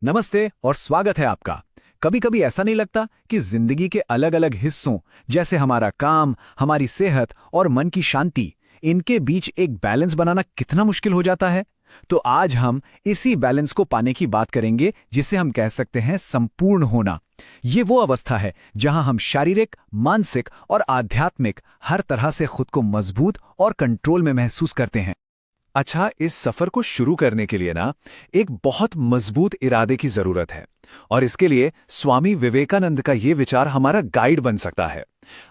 नमस्ते और स्वागत है आपका। कभी कभी ऐसा नहीं लगता कि जिंदगी के अलग अलग हिस्सों जैसे हमारा काम, हमारी सेहत और मन की शांति, इनके बीच एक बैलेंस बनाना कितना मुश्किल हो जाता है। तो आज हम इसी बैलेंस को पाने की बात करेंगे, जिसे हम कह सकते हैं संपूर्ण होना। ये वो अवस्था है जहां हम शारीरिक, मानसिक और आध्यात्मिक हर तरह से खुद को मजबूत और कंट्रोल में महसूस करते हैं। अच्छा, इस सफर को शुरू करने के लिए ना एक बहुत मजबूत इरादे की जरूरत है। और इसके लिए स्वामी विवेकानंद का ये विचार हमारा गाइड बन सकता है।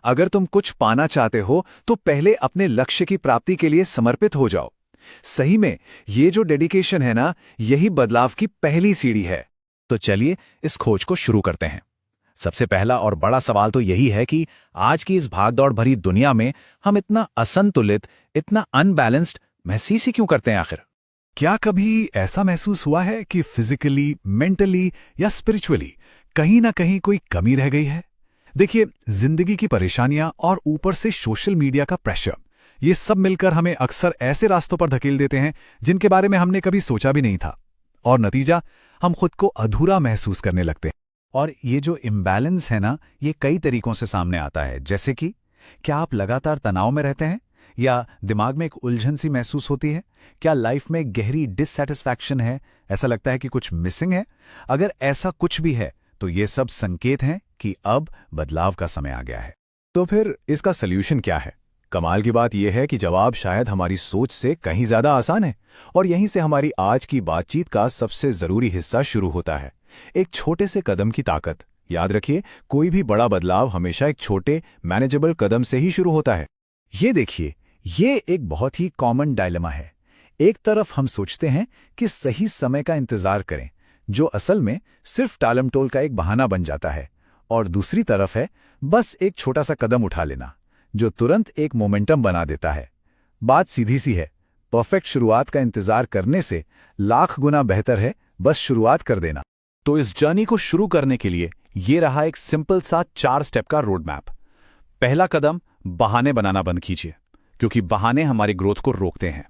अगर तुम कुछ पाना चाहते हो तो पहले अपने लक्ष्य की प्राप्ति के लिए समर्पित हो जाओ। सही में ये जो डेडिकेशन है ना, यही बदलाव की पहली सीढ़ी है। तो चलिए इस खोज को शुरू करते हैं। सबसे पहला और बड़ा सवाल तो यही है कि आज की इस भागदौड़ भरी दुनिया में हम इतना असंतुलित, इतना अनबैलेंस्ड महसूस ही क्यों करते हैं आखिर? क्या कभी ऐसा महसूस हुआ है कि फिजिकली, मेंटली या स्पिरिचुअली कहीं ना कहीं कोई कमी रह गई है? देखिए, जिंदगी की परेशानियां और ऊपर से सोशल मीडिया का प्रेशर, ये सब मिलकर हमें अक्सर ऐसे रास्तों पर धकेल देते हैं जिनके बारे में हमने कभी सोचा भी नहीं था। और नतीजा, हम खुद को अधूरा महसूस करने लगते हैं। और ये जो इम्बैलेंस है ना, ये कई तरीकों से सामने आता है। जैसे कि क्या आप लगातार तनाव में रहते हैं, या दिमाग में एक उलझन सी महसूस होती है? क्या लाइफ में गहरी डिससैटिस्फैक्शन है, ऐसा लगता है कि कुछ मिसिंग है? अगर ऐसा कुछ भी है तो ये सब संकेत हैं कि अब बदलाव का समय आ गया है। तो फिर इसका सल्यूशन क्या है? कमाल की बात यह है कि जवाब शायद हमारी सोच से कहीं ज्यादा आसान है। और यहीं से हमारी आज की बातचीत का सबसे जरूरी हिस्सा शुरू होता है, एक छोटे से कदम की ताकत। याद रखिए, कोई भी बड़ा बदलाव हमेशा एक छोटे, मैनेजेबल कदम से ही शुरू होता है। ये देखिए, ये एक बहुत ही कॉमन डायलेमा है। एक तरफ हम सोचते हैं कि सही समय का इंतजार करें, जो असल में सिर्फ टालमटोल का एक बहाना बन जाता है। और दूसरी तरफ है बस एक छोटा सा कदम उठा लेना, जो तुरंत एक मोमेंटम बना देता है। बात सीधी सी है, परफेक्ट शुरुआत का इंतजार करने से लाख गुना बेहतर है बस शुरुआत कर देना। तो इस जर्नी को शुरू करने के लिए ये रहा एक सिंपल सा 4 स्टेप का रोड मैप। पहला कदम, बहाने बनाना बंद कीजिए, क्योंकि बहाने हमारी ग्रोथ को रोकते हैं।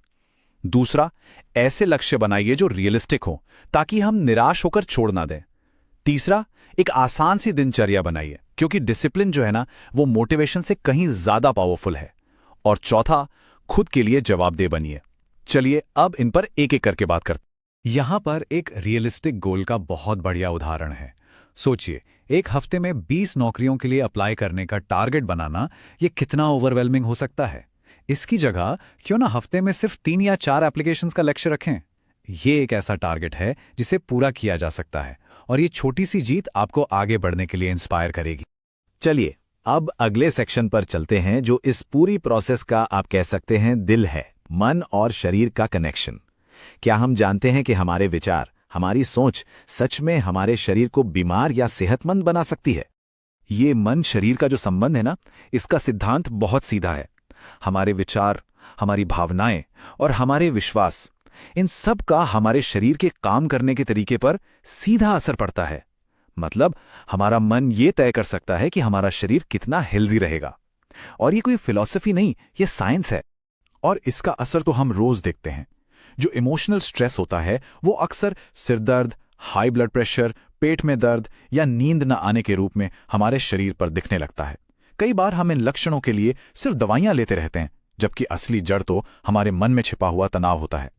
दूसरा, ऐसे लक्ष्य बनाइए जो रियलिस्टिक हो, ताकि हम निराश होकर छोड़ ना दें। तीसरा, एक आसान सी दिनचर्या बनाइए, क्योंकि डिसिप्लिन जो है ना, वो मोटिवेशन से कहीं ज्यादा पावरफुल है। और चौथा, खुद के लिए जवाबदेह बनिए। चलिए अब इन पर एक एक करके बात करते हैं। यहां पर एक रियलिस्टिक गोल का बहुत बढ़िया उदाहरण है। सोचिए, एक हफ्ते में 20 नौकरियों के लिए अप्लाई करने का टारगेट बनाना, ये कितना ओवरवेलमिंग हो सकता है। इसकी जगह क्यों ना हफ्ते में सिर्फ 3 या 4 एप्लीकेशंस का लक्ष्य रखें। ये एक ऐसा टारगेट है जिसे पूरा किया जा सकता है, और ये छोटी सी जीत आपको आगे बढ़ने के लिए इंस्पायर करेगी। चलिए अब अगले सेक्शन पर चलते हैं, जो इस पूरी प्रोसेस का आप कह सकते हैं दिल है, मन और शरीर का कनेक्शन। क्या हम जानते हैं कि हमारे विचार, हमारी सोच सच में हमारे शरीर को बीमार या सेहतमंद बना सकती है? ये मन शरीर का जो संबंध है ना, इसका सिद्धांत बहुत सीधा है। हमारे विचार, हमारी भावनाएं और हमारे विश्वास, इन सब का हमारे शरीर के काम करने के तरीके पर सीधा असर पड़ता है। मतलब हमारा मन ये तय कर सकता है कि हमारा शरीर कितना हेल्दी रहेगा। और ये कोई फिलॉसफी नहीं, ये साइंस है। और इसका असर तो हम रोज देखते हैं। जो इमोशनल स्ट्रेस होता है, वो अक्सर सिरदर्द, हाई ब्लड प्रेशर, पेट में दर्द या नींद न आने के रूप में हमारे शरीर पर दिखने लगता है। कई बार हम इन लक्षणों के लिए सिर्फ दवाइयां लेते रहते हैं, जबकि असली जड़ तो हमारे मन में छिपा हुआ तनाव होता है।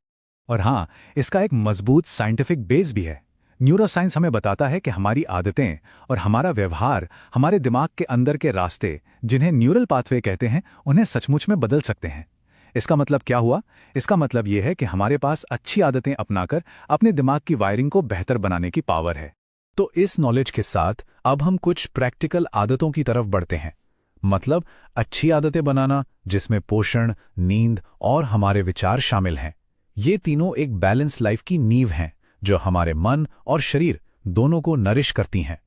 और हाँ, इसका एक मजबूत साइंटिफिक बेस भी है। न्यूरोसाइंस हमें बताता है कि हमारी आदतें और हमारा व्यवहार हमारे दिमाग के अंदर के रास्ते, जिन्हें न्यूरल पाथवे कहते हैं, उन्हें सचमुच में बदल सकते हैं। इसका मतलब क्या हुआ? इसका मतलब यह है कि हमारे पास अच्छी आदतें अपनाकर अपने दिमाग की वायरिंग को बेहतर बनाने की पावर है। तो इस नॉलेज के साथ अब हम कुछ प्रैक्टिकल आदतों की तरफ बढ़ते हैं। मतलब अच्छी आदतें बनाना, जिसमें पोषण, नींद और हमारे विचार शामिल हैं। ये तीनों एक बैलेंस लाइफ की नींव हैं, जो हमारे मन और शरीर दोनों को नरिश करती हैं।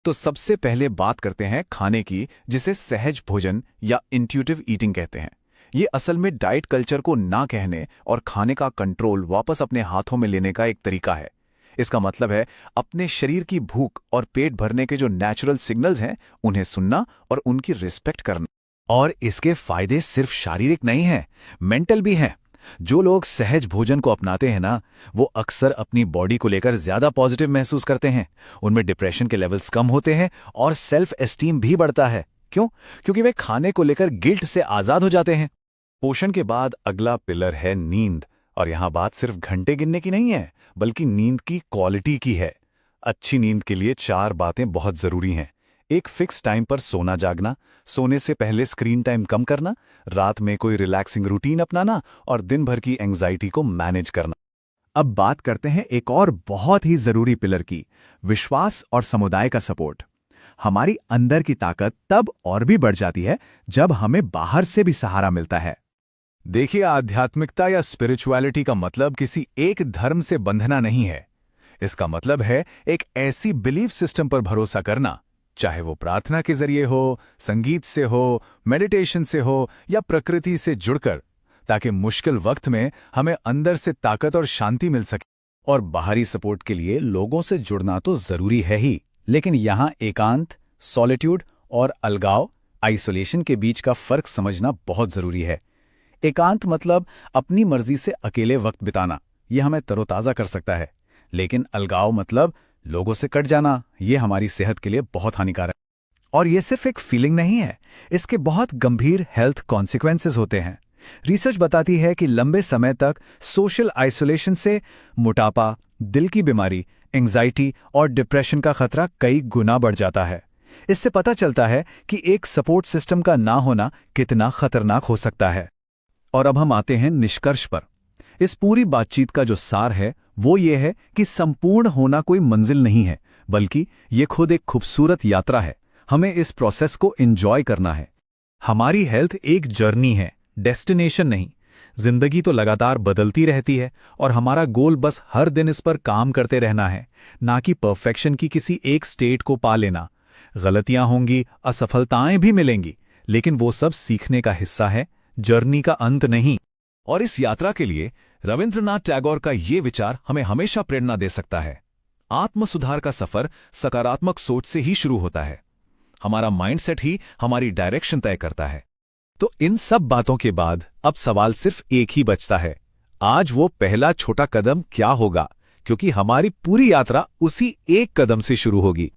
तो सबसे पहले बात करते हैं खाने की, जिसे सहज भोजन या इंट्यूटिव ईटिंग कहते हैं। ये असल में डाइट कल्चर को ना कहने और खाने का कंट्रोल वापस अपने हाथों में लेने का एक तरीका है। इसका मतलब है अपने शरीर की भूख और पेट भरने के जो नेचुरल सिग्नल्स हैं, उन्हें सुनना और उनकी रिस्पेक्ट करना। और इसके फायदे सिर्फ शारीरिक नहीं हैं, मेंटल भी हैं। जो लोग सहज भोजन को अपनाते हैं ना, वो अक्सर अपनी बॉडी को लेकर ज्यादा पॉजिटिव महसूस करते हैं। उनमें डिप्रेशन के लेवल्स कम होते हैं और सेल्फ एस्टीम भी बढ़ता है। क्यों? क्योंकि वे खाने को लेकर गिल्ट से आजाद हो जाते हैं। पोषण के बाद अगला पिलर है नींद। और यहां बात सिर्फ घंटे गिनने की नहीं है, बल्कि नींद की क्वालिटी की है। अच्छी नींद के लिए 4 बातें बहुत जरूरी हैं। एक फिक्स टाइम पर सोना जागना, सोने से पहले स्क्रीन टाइम कम करना, रात में कोई रिलैक्सिंग रूटीन अपनाना और दिन भर की एंग्जाइटी को मैनेज करना। अब बात करते हैं एक और बहुत ही जरूरी पिलर की, विश्वास और समुदाय का सपोर्ट। हमारी अंदर की ताकत तब और भी बढ़ जाती है जब हमें बाहर से भी सहारा मिलता है। देखिए, आध्यात्मिकता या स्पिरिचुअलिटी का मतलब किसी एक धर्म से बंधना नहीं है। इसका मतलब है एक ऐसी बिलीफ सिस्टम पर भरोसा करना, चाहे वो प्रार्थना के जरिए हो, संगीत से हो, मेडिटेशन से हो या प्रकृति से जुड़कर, ताकि मुश्किल वक्त में हमें अंदर से ताकत और शांति मिल सके। और बाहरी सपोर्ट के लिए लोगों से जुड़ना तो जरूरी है ही, लेकिन यहां एकांत, सॉलिट्यूड और अलगाव, आइसोलेशन के बीच का फर्क समझना बहुत जरूरी है। एकांत मतलब अपनी मर्जी से अकेले वक्त बिताना, यह हमें तरोताजा कर सकता है। लेकिन अलगाव मतलब लोगों से कट जाना, यह हमारी सेहत के लिए बहुत हानिकारक है। और यह सिर्फ एक फीलिंग नहीं है, इसके बहुत गंभीर हेल्थ कॉन्सिक्वेंसेस होते हैं। रिसर्च बताती है कि लंबे समय तक सोशल आइसोलेशन से मोटापा, दिल की बीमारी, एंग्जाइटी और डिप्रेशन का खतरा कई गुना बढ़ जाता है। इससे पता चलता है कि एक सपोर्ट सिस्टम का ना होना कितना खतरनाक हो सकता है। और अब हम आते हैं निष्कर्ष पर। इस पूरी बातचीत का जो सार है वो ये है कि संपूर्ण होना कोई मंजिल नहीं है, बल्कि ये खुद एक खूबसूरत यात्रा है। हमें इस प्रोसेस को एंजॉय करना है। हमारी हेल्थ एक जर्नी है, डेस्टिनेशन नहीं। जिंदगी तो लगातार बदलती रहती है और हमारा गोल बस हर दिन इस पर काम करते रहना है, ना कि परफेक्शन की किसी एक स्टेट को पा लेना। गलतियां होंगी, असफलताएं भी मिलेंगी, लेकिन वो सब सीखने का हिस्सा है, जर्नी का अंत नहीं। और इस यात्रा के लिए रविंद्रनाथ टैगोर का ये विचार हमें हमेशा प्रेरणा दे सकता है। आत्मसुधार का सफर सकारात्मक सोच से ही शुरू होता है। हमारा माइंडसेट ही हमारी डायरेक्शन तय करता है। तो इन सब बातों के बाद अब सवाल सिर्फ एक ही बचता है, आज वो पहला छोटा कदम क्या होगा? क्योंकि हमारी पूरी यात्रा उसी एक कदम से शुरू होगी।